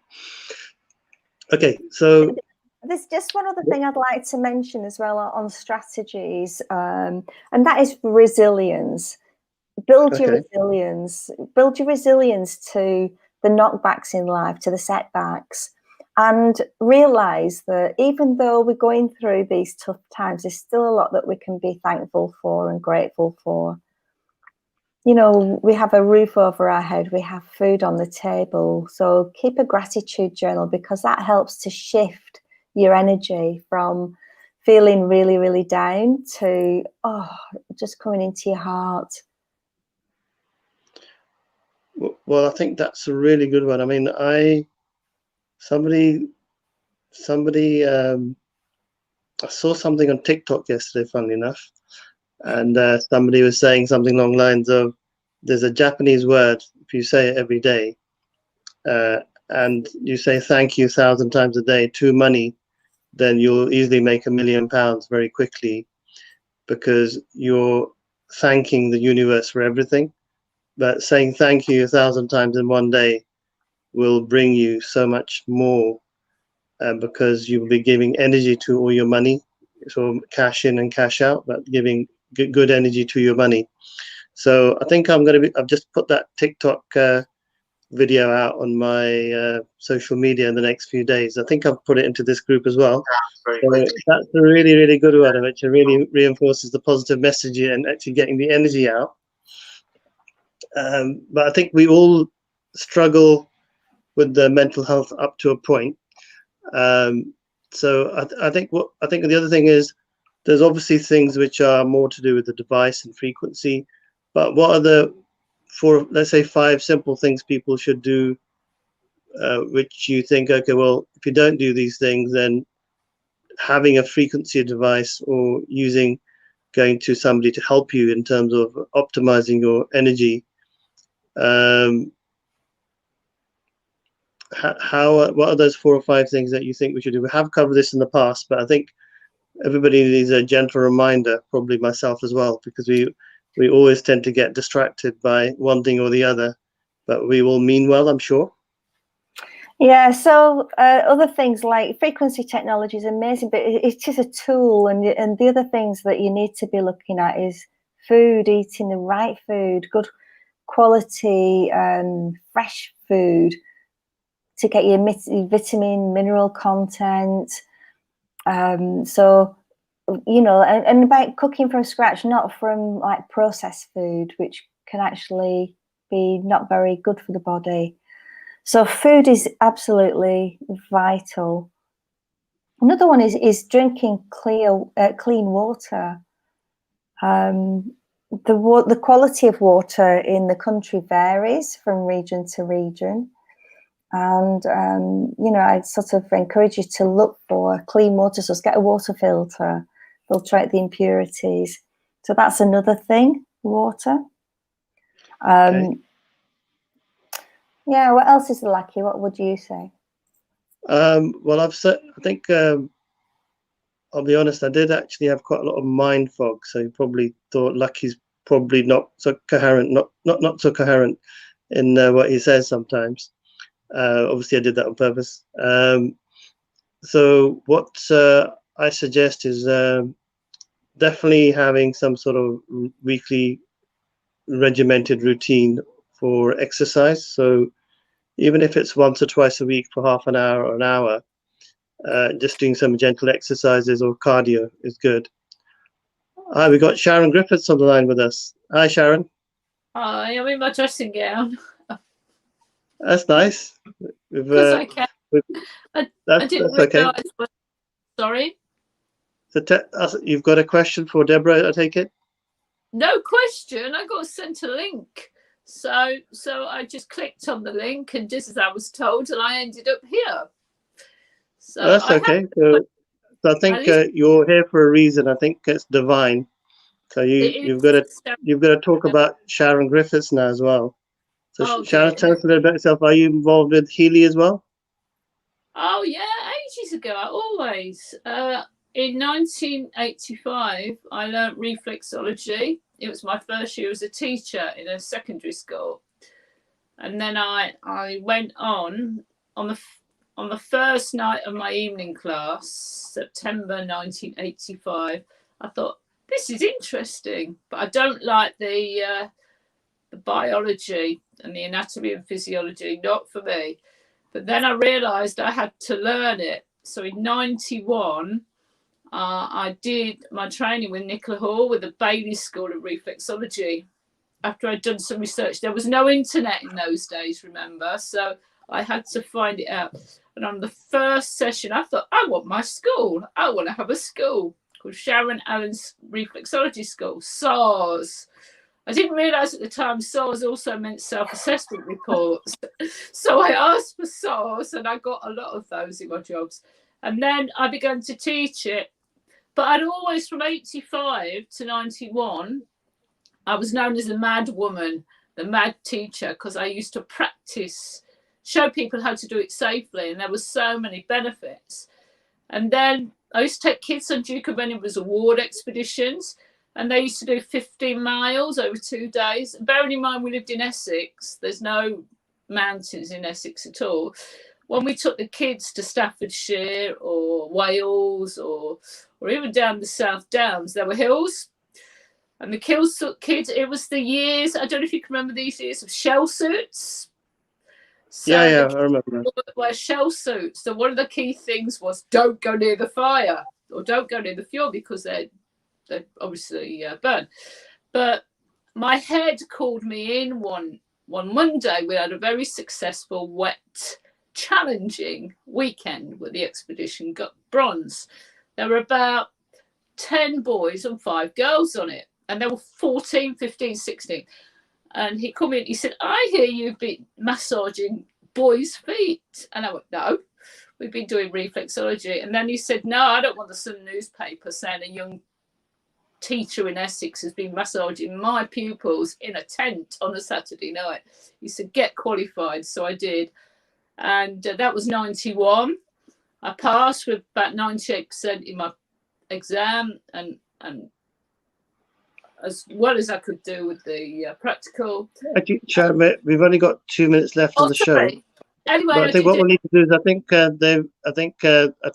Okay, so there's just one other thing I'd like to mention as well on strategies, and that is resilience. Build your resilience. Build your resilience to the knockbacks in life, to the setbacks, and realize that even though we're going through these tough times, there's still a lot that we can be thankful for and grateful for. You know, we have a roof over our head, we have food on the table. So keep a gratitude journal, because that helps to shift your energy from feeling really, really down to, just coming into your heart. Well, I think that's a really good one. I mean, somebody, I saw something on TikTok yesterday, funnily enough, and somebody was saying something along the lines of, there's a Japanese word, if you say it every day, and you say thank you 1,000 times a day to money, then you'll easily make £1 million very quickly, because you're thanking the universe for everything. But saying thank you 1,000 times in one day will bring you so much more, because you will be giving energy to all your money. So cash in and cash out, but giving good energy to your money. So I think I've just put that TikTok video out on my social media in the next few days. I think I've put it into this group as well. So that's a really, really good one, which really reinforces the positive message and actually getting the energy out. But I think we all struggle with the mental health up to a point. So I think the other thing is, there's obviously things which are more to do with the device and frequency, but what are the let's say 5 simple things people should do, which you think, okay, well, if you don't do these things, then having a frequency device or going to somebody to help you in terms of optimizing your energy, what are those 4 or 5 things that you think we should do? We have covered this in the past, but I think everybody needs a gentle reminder, probably myself as well, because we always tend to get distracted by one thing or the other, but we will mean well, I'm sure. Yeah, so other things like frequency technology is amazing, but it's just a tool, and the other things that you need to be looking at is food, eating the right food, good quality fresh food to get your vitamin, mineral content. So, you know, and about cooking from scratch, not from like processed food, which can actually be not very good for the body. So food is absolutely vital. Another one is drinking clean water. The quality of water in the country varies from region to region. And, you know, I'd sort of encourage you to look for clean water. So get a water filter, filtrate the impurities. So that's another thing, water. Okay. Yeah, what else is Lakhi? What would you say? Well, I think, I'll be honest, I did actually have quite a lot of mind fog. So you probably thought Lakhi's probably not so coherent, not so coherent in what he says sometimes. Obviously, I did that on purpose. So what I suggest is definitely having some sort of weekly regimented routine for exercise. So even if it's once or twice a week for half an hour or an hour, just doing some gentle exercises or cardio is good. Hi, we got Sharon Griffiths on the line with us. Hi, Sharon. Hi, I'm in my dressing gown. That's nice. Because I can. I didn't that's realise. okay. Sorry? So you've got a question for Deborah, I take it? No question. I got sent a link. So I just clicked on the link and just as I was told, and I ended up here. So That's I okay. So I think you're here for a reason. I think it's divine. So you've got to talk about Sharon Griffiths now as well. So Oh, Sharon, dear. tell us a little about yourself. Are you involved with Healy as well? Oh yeah, ages ago. Always. In 1985, I learnt reflexology. It was my first year as a teacher in a secondary school, and then I went on the first night of my evening class, September 1985. I thought, this is interesting, but I don't like the biology and the anatomy and physiology, not for me. But then I realised I had to learn it. So in 91, I did my training with Nicola Hall with the Bailey School of Reflexology. After I'd done some research, there was no internet in those days, remember? So I had to find it out. And on the first session, I thought, I want my school. I want to have a school called Sharon Allen's Reflexology School, SARS. I didn't realise at the time SARS also meant self-assessment reports. So I asked for SARS and I got a lot of those in my jobs. And then I began to teach it. But I'd always, from 85 to 91, I was known as the mad woman, the mad teacher, because I used to practice, show people how to do it safely. And there were so many benefits. And then I used to take kids on Duke of Edinburgh's award expeditions. And they used to do 15 miles over 2 days. Bearing in mind we lived in Essex, there's no mountains in Essex at all. When we took the kids to Staffordshire or Wales or even down the South Downs, there were hills. And the kids, it was the years, I don't know if you can remember these years of shell suits. So Yeah, I remember. Wear shell suits. So one of the key things was don't go near the fire or don't go near the fuel because they obviously burn. But my head called me in one Monday. We had a very successful, wet, challenging weekend where the expedition got bronze. There were about 10 boys and 5 girls on it. And there were 14, 15, 16. And he called me and he said, I hear you've been massaging boys' feet. And I went, no, we've been doing reflexology. And then he said, no, I don't want the Sun newspaper saying a young teacher in Essex has been massaging my pupils in a tent on a Saturday night. He said, get qualified. So I did. And that was 91. I passed with about 98% in my exam and as well as I could do with the practical. Actually, Sharon, we've only got 2 minutes left on the show. Anyway, but I think what we need to do is I think a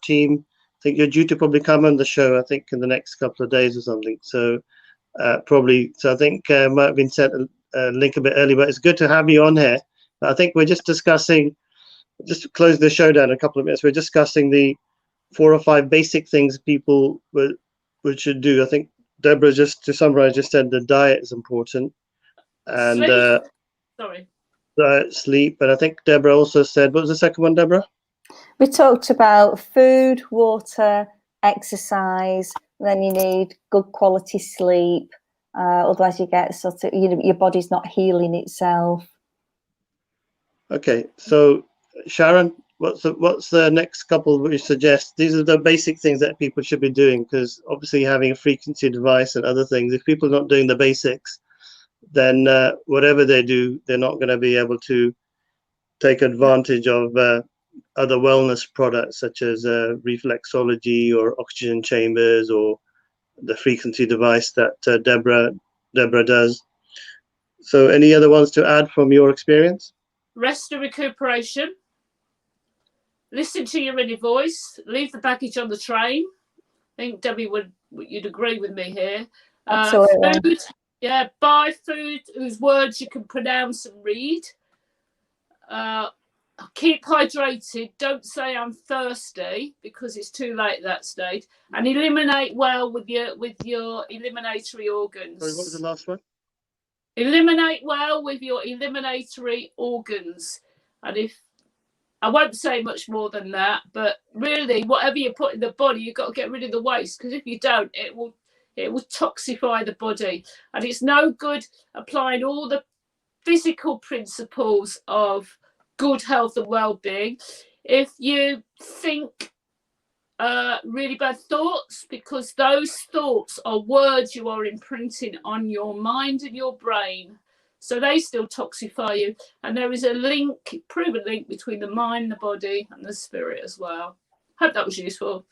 team. I think you're due to probably come on the show. I think in the next couple of days or something. So probably. So I think might have been sent a link a bit early, but it's good to have you on here. But I think we're just discussing. Just to close the show down in a couple of minutes. We're discussing the 4 or 5 basic things people should do. I think Deborah, just to summarize, just said the diet is important, and sleep. But I think Deborah also said, what was the second one, Deborah? We talked about food, water, exercise. Then you need good quality sleep. Otherwise, you get sort of your body's not healing itself. Okay, so Sharon, what's the next couple we suggest? These are the basic things that people should be doing, because obviously having a frequency device and other things, if people are not doing the basics, then whatever they do, they're not going to be able to take advantage of other wellness products such as reflexology or oxygen chambers or the frequency device that Deborah does. So any other ones to add from your experience? Rest and recuperation. Listen to your inner voice. Leave the baggage on the train. I think Debbie you'd agree with me here. Absolutely. Food, buy food whose words you can pronounce and read. Keep hydrated. Don't say I'm thirsty because it's too late at that stage. And eliminate well with your eliminatory organs. Sorry, what was the last one? Eliminate well with your eliminatory organs. And if I won't say much more than that, but really, whatever you put in the body, you've got to get rid of the waste, because if you don't, it will toxify the body. And it's no good applying all the physical principles of good health and well-being if you think really bad thoughts, because those thoughts are words you are imprinting on your mind and your brain. So they still toxify you. And there is a link, proven link, between the mind, the body, and the spirit as well. Hope that was useful.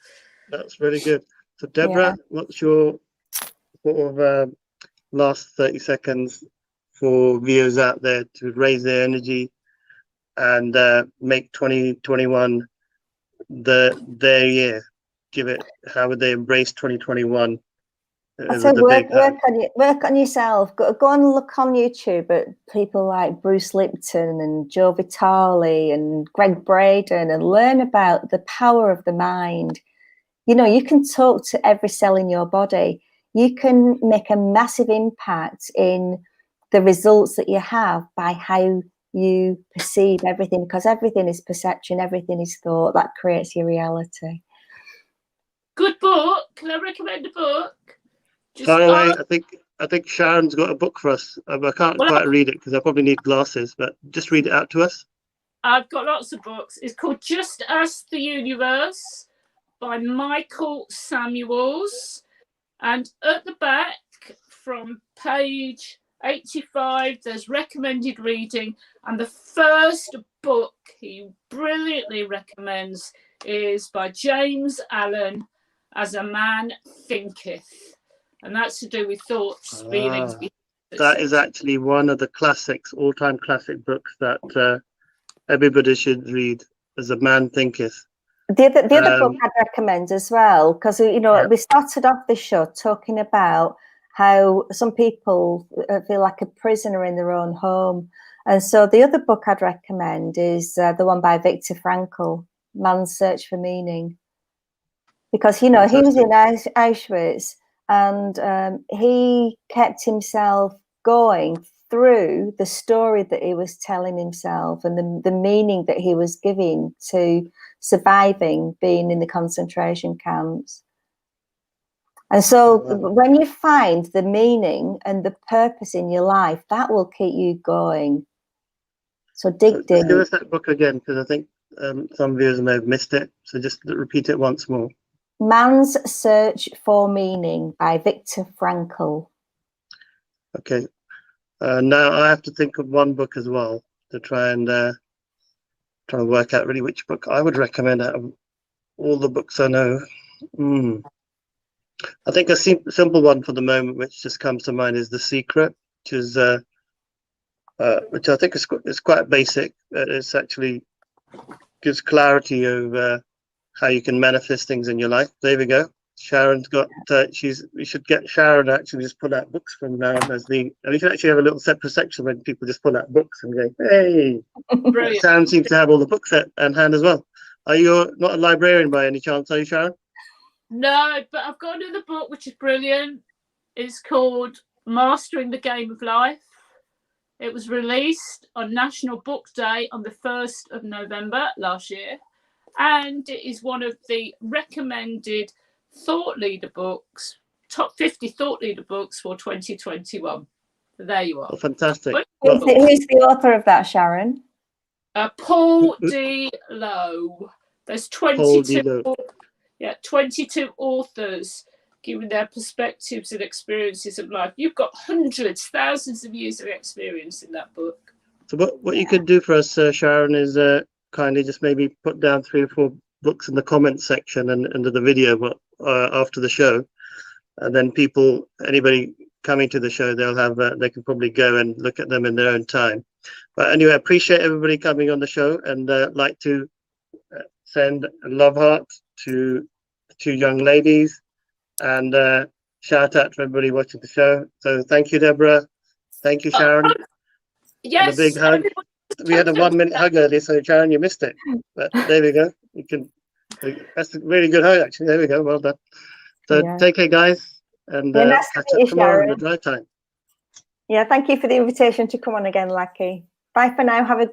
That's really good. So Deborah, what's your sort of last 30 seconds for viewers out there to raise their energy and make 2021 their year? Give it, how would they embrace 2021? I said work on yourself. Go and look on YouTube at people like Bruce Lipton and Joe Vitale and Greg Braden and learn about the power of the mind. You know, you can talk to every cell in your body. You can make a massive impact in the results that you have by how you perceive everything, because everything is perception, everything is thought. That creates your reality. Good book. Can I recommend a book? By the way, I think Sharon's got a book for us. I can't quite read it because I probably need glasses, but just read it out to us. I've got lots of books. It's called Just Ask the Universe by Michael Samuels. And at the back, from page 85, there's recommended reading. And the first book he brilliantly recommends is by James Allen, As a Man Thinketh. And that's to do with thoughts, feelings. That is actually one of the classics, all-time classic books that everybody should read, As a Man Thinketh. The other book I'd recommend as well, because, you know, we started off the show talking about how some people feel like a prisoner in their own home. And so the other book I'd recommend is the one by Viktor Frankl, Man's Search for Meaning. Because, you know, he was in Auschwitz and he kept himself going through the story that he was telling himself and the meaning that he was giving to surviving being in the concentration camps. And so when you find the meaning and the purpose in your life, that will keep you going. So dig deep. Give us that book again, because I think some viewers may have missed it. So just repeat it once more. Man's Search for Meaning by Viktor Frankl. Okay. Now I have to think of one book as well to try and work out really which book I would recommend out of all the books I know. I think a simple one for the moment, which just comes to mind, is The Secret, which I think is quite basic. It's actually gives clarity over how you can manifest things in your life. There we go. Sharon's got. We should get Sharon actually just pull out books from now on and we can actually have a little separate section when people just pull out books and go, "Hey!" Sharon seems to have all the books at hand as well. Are you not a librarian by any chance? Are you, Sharon? No, but I've got another book which is brilliant. It's called Mastering the Game of Life. It was released on National Book Day on the 1st of November last year, and it is one of the recommended thought leader books, top 50 thought leader books for 2021. So there you are. Oh, fantastic. Who's the author of that, Sharon? Paul D. Lowe. There's 22 authors giving their perspectives and experiences of life. You've got hundreds, thousands of years of experience in that book. So what you could do for us, Sharon, is kindly just maybe put down 3 or 4 books in the comments section and under the video after the show, and then anybody coming to the show, they'll have they can probably go and look at them in their own time. But anyway, I appreciate everybody coming on the show, and like to send a love heart to 2 young ladies, and shout out to everybody watching the show. So thank you, Deborah. Thank you, Sharon. Yes. And a big hug. We had a 1-minute hug earlier, so Sharon, you missed it. But there we go. That's a really good hug, actually. There we go. Well done. So take care, guys, and catch up tomorrow in the drive time. Yeah, thank you for the invitation to come on again, Lakhi. Bye for now. Have a